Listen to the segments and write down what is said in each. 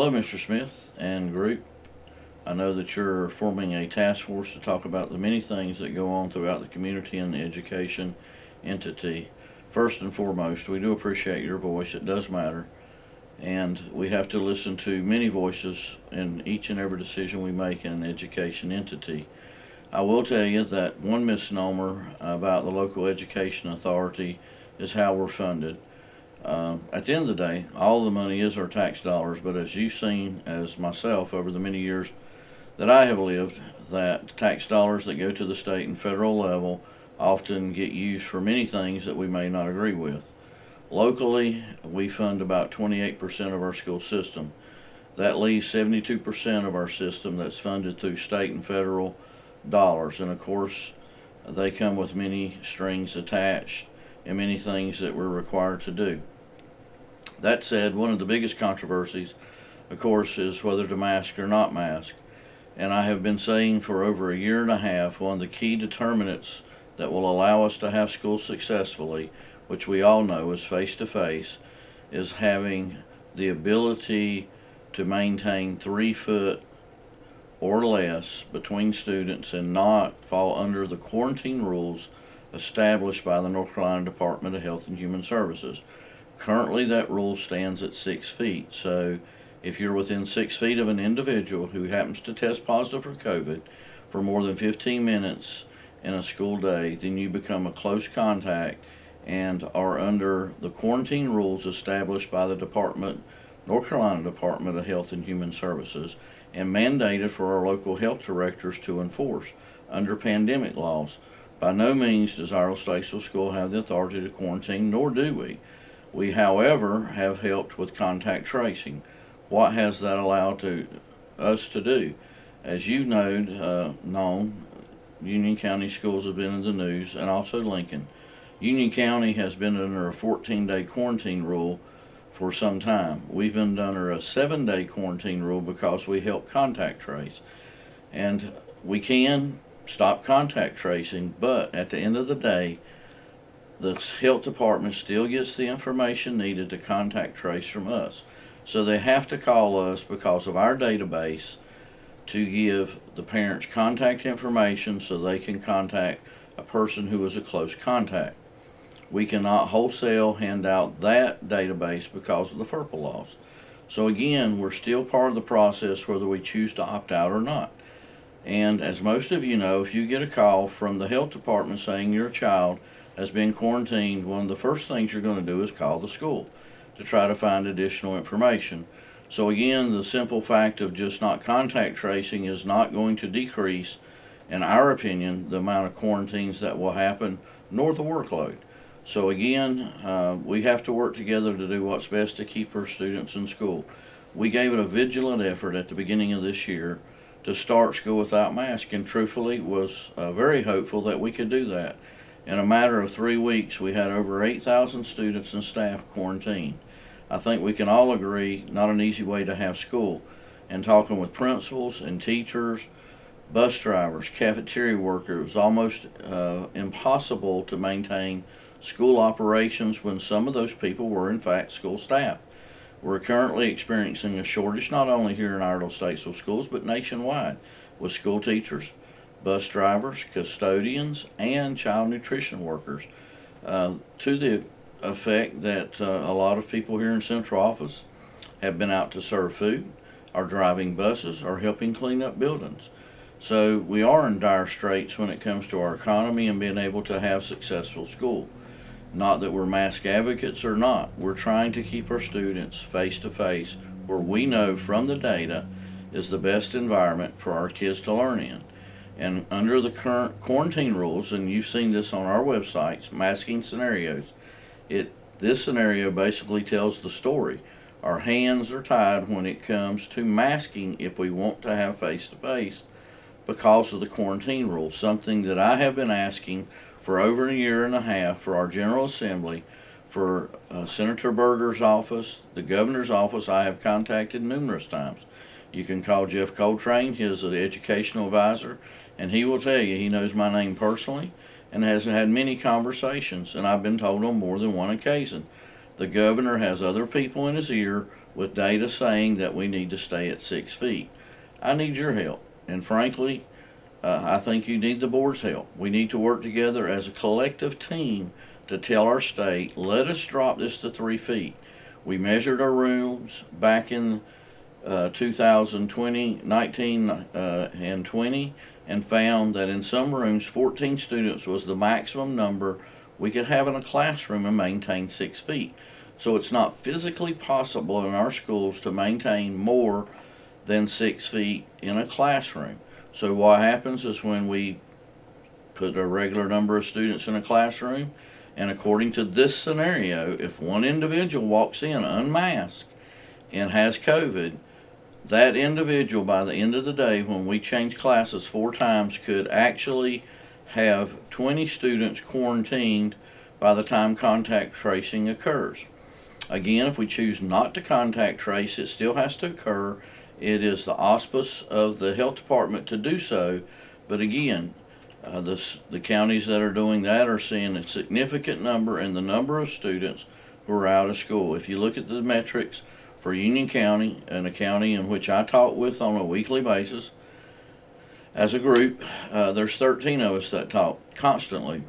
Hello, Mr. Smith and group. I know that you're forming a task force to talk about the many things that go on throughout the community and the education entity. First and foremost, we do appreciate your voice. It does matter. And we have to listen to many voices in each and every decision we make in an education entity. I will tell you that one misnomer about the local education authority is how we're funded. At the end of the day, all the money is our tax dollars, but as you've seen as myself over the many years that I have lived, that tax dollars that go to the state and federal level often get used for many things that we may not agree with. Locally, we fund about 28% of our school system. That leaves 72% of our system that's funded through state and federal dollars, and of course, they come with many strings attached and many things that we're required to do. That said, one of the biggest controversies, of course, is whether to mask or not mask. And I have been saying for over a year and a half, one of the key determinants that will allow us to have school successfully, which we all know is face-to-face, is having the ability to maintain 3 foot or less between students and not fall under the quarantine rules established by the North Carolina Department of Health and Human Services. Currently, that rule stands at 6 feet. So if you're within 6 feet of an individual who happens to test positive for COVID for more than 15 minutes in a school day, then you become a close contact and are under the quarantine rules established by the North Carolina Department of Health and Human Services and mandated for our local health directors to enforce under pandemic laws. By no means does Iredell Statesville School have the authority to quarantine, nor do we. We, however, have helped with contact tracing. What has that allowed us to do? As you've known, Union County schools have been in the news, and also Lincoln. Union County has been under a 14-day quarantine rule for some time. We've been under a 7-day quarantine rule because we help contact trace. And we can stop contact tracing, but at the end of the day, the health department still gets the information needed to contact trace from us. So they have to call us because of our database to give the parents contact information so they can contact a person who is a close contact. We cannot wholesale hand out that database because of the FERPA laws. So again, we're still part of the process whether we choose to opt out or not. And as most of you know, if you get a call from the health department saying your child has been quarantined, one of the first things you're going to do is call the school to try to find additional information. So again, the simple fact of just not contact tracing is not going to decrease, in our opinion, the amount of quarantines that will happen, nor the workload. So again, we have to work together to do what's best to keep our students in school. We gave it a vigilant effort at the beginning of this year to start school without masks, and truthfully was very hopeful that we could do that. In a matter of 3 weeks, we had over 8,000 students and staff quarantined. I think we can all agree, not an easy way to have school. And talking with principals and teachers, bus drivers, cafeteria workers, it was almost impossible to maintain school operations when some of those people were in fact school staff. We're currently experiencing a shortage not only here in Iredell Statesville schools but nationwide with school teachers, bus drivers, custodians, and child nutrition workers, to the effect that a lot of people here in central office have been out to serve food, are driving buses, or helping clean up buildings. So we are in dire straits when it comes to our economy and being able to have successful school. Not that we're mask advocates or not. We're trying to keep our students face to face where we know from the data is the best environment for our kids to learn in. And under the current quarantine rules, and you've seen this on our websites, masking scenarios, this scenario basically tells the story. Our hands are tied when it comes to masking if we want to have face to face because of the quarantine rules, something that I have been asking for over a year and a half for our General Assembly, for Senator Berger's office, the governor's office. I have contacted numerous times. You can call Jeff Coltrane, his educational advisor, and he will tell you he knows my name personally and has had many conversations, and I've been told on more than one occasion The governor has other people in his ear with data saying that we need to stay at 6 feet. I need your help, and frankly, I think you need the board's help. We need to work together as a collective team to tell our state, let us drop this to 3 feet. We measured our rooms back in 2020, 19, and 20, and found that in some rooms 14 students was the maximum number we could have in a classroom and maintain 6 feet. So it's not physically possible in our schools to maintain more than 6 feet in a classroom. So what happens is when we put a regular number of students in a classroom, and according to this scenario, if one individual walks in unmasked and has COVID, that individual by the end of the day, when we change classes 4 times, could actually have 20 students quarantined by the time contact tracing occurs. Again, if we choose not to contact trace, it still has to occur. It is the auspice of the health department to do so, but again, the counties that are doing that are seeing a significant number in the number of students who are out of school. If you look at the metrics for Union County, and a county in which I talk with on a weekly basis as a group, there's 13 of us that talk constantly.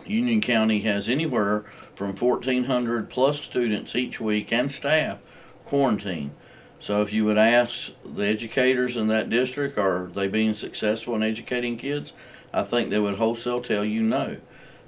Union County has anywhere from 1,400 plus students each week and staff quarantined. So if you would ask the educators in that district, are they being successful in educating kids? I think they would wholesale tell you no.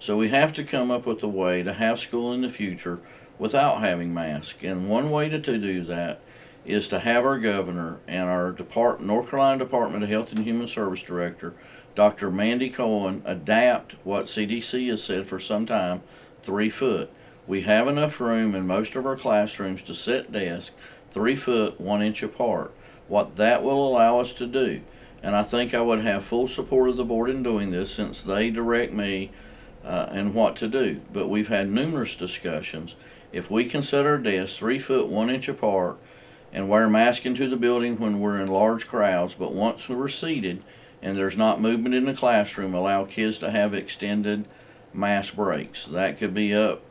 So we have to come up with a way to have school in the future without having masks. And one way to do that is to have our governor and our North Carolina Department of Health and Human Service Director, Dr. Mandy Cohen, adapt what CDC has said for some time, 3 foot. We have enough room in most of our classrooms to set desks 3 foot 1 inch apart. What that will allow us to do, and I think I would have full support of the board in doing this since they direct me and what to do. But we've had numerous discussions. If we can set our desks 3 foot 1 inch apart and wear masks into the building when we're in large crowds, but once we're seated and there's not movement in the classroom, allow kids to have extended mask breaks. That could be up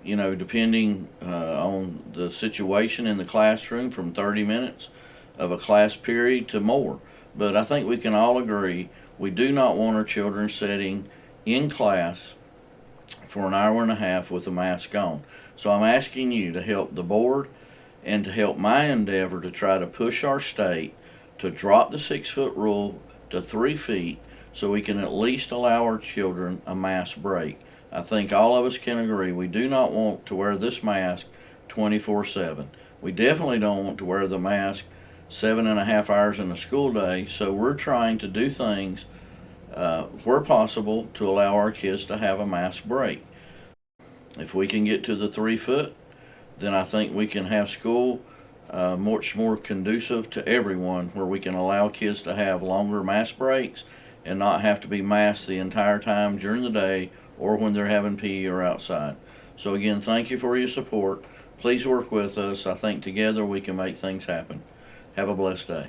depending on the situation in the classroom, from 30 minutes of a class period to more. But I think we can all agree we do not want our children sitting in class for an hour and a half with a mask on. So I'm asking you to help the board and to help my endeavor to try to push our state to drop the 6 foot rule to 3 feet so we can at least allow our children a mask break. I think all of us can agree we do not want to wear this mask 24/7. We definitely don't want to wear the mask 7.5 hours in a school day, so we're trying to do things where possible to allow our kids to have a mask break. If we can get to the 3 foot, then I think we can have school much more conducive to everyone, where we can allow kids to have longer mask breaks and not have to be masked the entire time during the day or when they're having PE or outside. So again, thank you for your support. Please work with us. I think together we can make things happen. Have a blessed day.